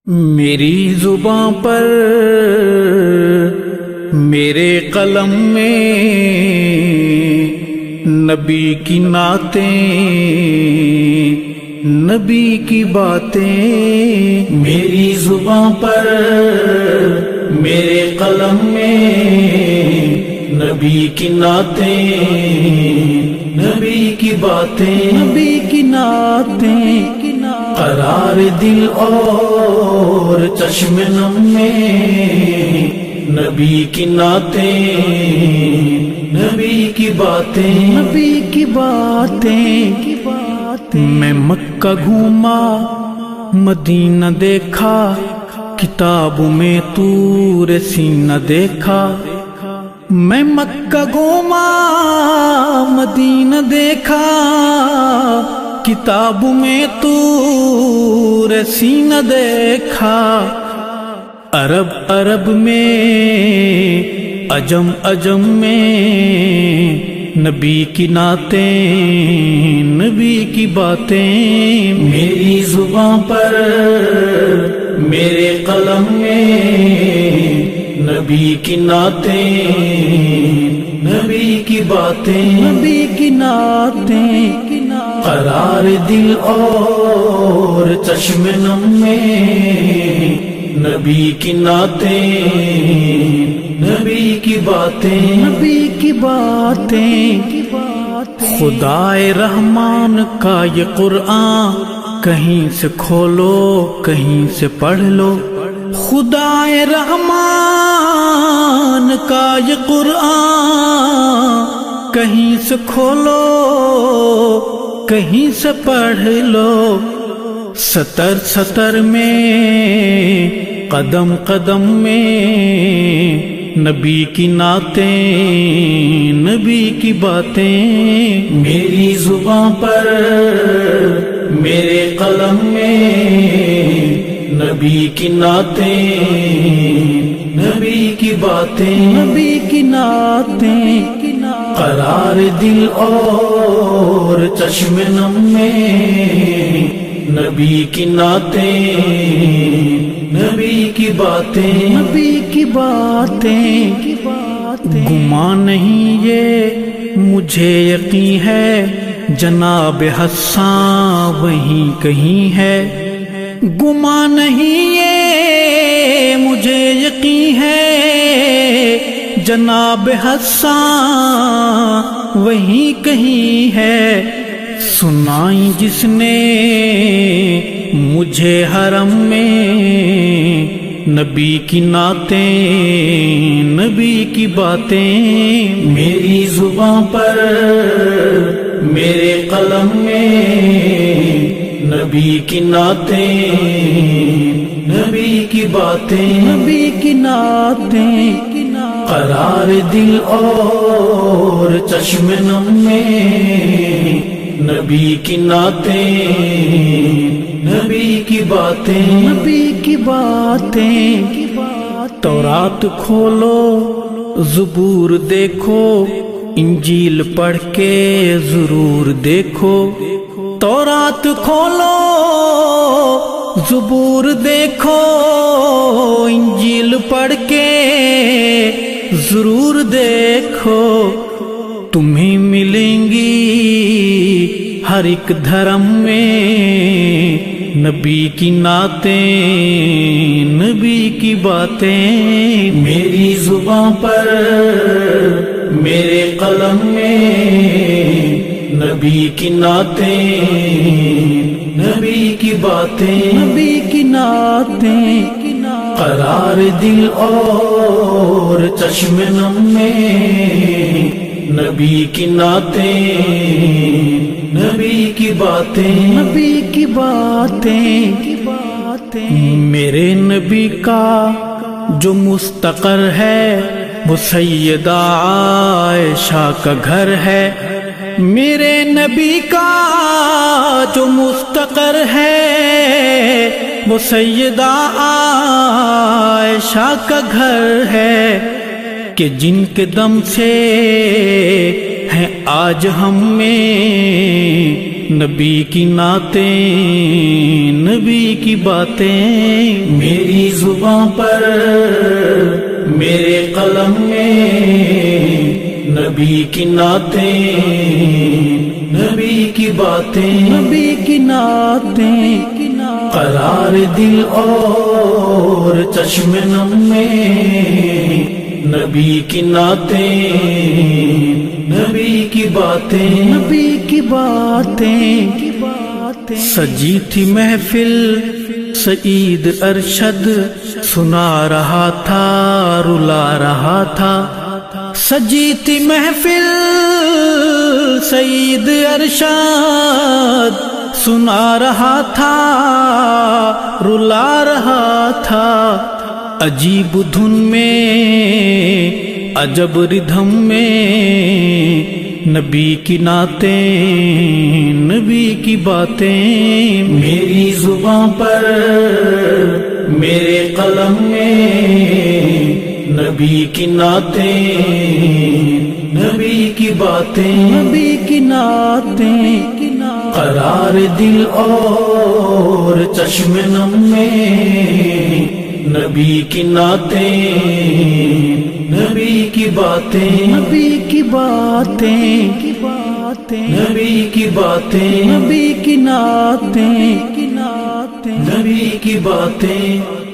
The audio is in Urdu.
میری زباں پر میرے قلم میں نبی کی نعتیں، نبی کی باتیں۔ میری زباں پر میرے قلم میں نبی کی نعتیں، نبی کی باتیں، نبی کی نعتیں۔ قرار دل اور چشم نم میں نبی کی نعتیں، نبی کی باتیں، نبی کی باتیں۔ میں مکہ گھوما مدینہ دیکھا، کتابوں میں طور سینہ دیکھا۔ میں مکہ گھوما مدینہ دیکھا، کتابوں میں طور سینہ دیکھا۔ عرب عرب میں، عجم عجم میں نبی کی نعتیں، نبی کی باتیں۔ میری زباں پر میرے قلم میں نبی کی نعتیں، نبی کی باتیں، نبی کی نعتیں۔ قرار دل اور چشم نم میں نبی کی نعتیں، نبی کی باتیں، نبی کی باتیں۔ خدائے رحمان کا یہ قرآن کہیں سے کھولو کہیں سے پڑھ لو۔ خدائے رحمان کا یہ قرآن کہیں سے کھولو کہیں سے پڑھ لو۔ سطر سطر میں، قدم قدم میں نبی کی نعتیں، نبی کی باتیں۔ میری زباں پر میرے قلم میں نبی کی نعتیں، نبی کی باتیں، نبی کی نعتیں۔ قرار دل اور چشم نم میں نبی کی نعتیں، نبی کی باتیں، نبی کی باتیں۔ گما نہیں یہ مجھے یقین ہے، جناب حسان وہیں کہیں ہے۔ گما نہیں یہ مجھے یقین ہے، جناب حسان وہیں کہیں ہے۔ سنائی جس نے مجھے حرم میں نبی کی نعتیں، نبی کی باتیں۔ میری زباں پر میرے قلم میں نبی کی نعتیں، نبی کی باتیں، نبی کی نعتیں۔ قرار دل اور چشم نم میں نبی کی نعتیں، نبی کی باتیں، نبی کی باتیں۔ تورات کھولو زبور دیکھو، انجیل پڑھ کے ضرور دیکھو۔ تورات کھولو زبور دیکھو، انجیل پڑھ کے ضرور دیکھو۔ تمہیں ملیں گی ہر ایک دھرم میں نبی کی نعتیں، نبی کی باتیں۔ میری زباں پر میرے قلم میں نبی کی نعتیں، نبی کی باتیں، نبی کی نعتیں۔ قرار دل اور چشم نم میں نبی کی نعتیں، نبی کی باتیں، نبی کی باتیں۔ میرے نبی کا جو مستقر ہے وہ سیدہ عائشہ کا گھر ہے۔ میرے نبی کا جو مستقر ہے وہ سیدہ عائشہ کا گھر ہے، کہ جن کے دم سے ہیں آج ہم میں نبی کی نعتیں، نبی کی باتیں، میری زبان پر میرے قلم میں نبی کی نعتیں، نبی کی باتیں، نبی کی نعتیں، قرار دل اور چشم نم میں نبی کی نعتیں، نبی کی باتیں، نبی کی باتیں، سجی تھی محفل سعید ارشد سنا رہا تھا رلا رہا تھا، سجی تھی محفل سعید ارشد سنا رہا تھا رلا رہا تھا، عجیب دھن میں عجب ردھم میں نبی کی نعتیں، نبی کی باتیں، میری زبان پر میرے قلم میں نبی کی نعتیں، نبی کی باتیں، نبی کی نعتیں، قرار دل اور چشم نم میں نبی کی نعتیں، نبی کی باتیں، نبی کی باتیں، نبی کی باتیں، نبی کی نعتیں، نبی کی باتیں۔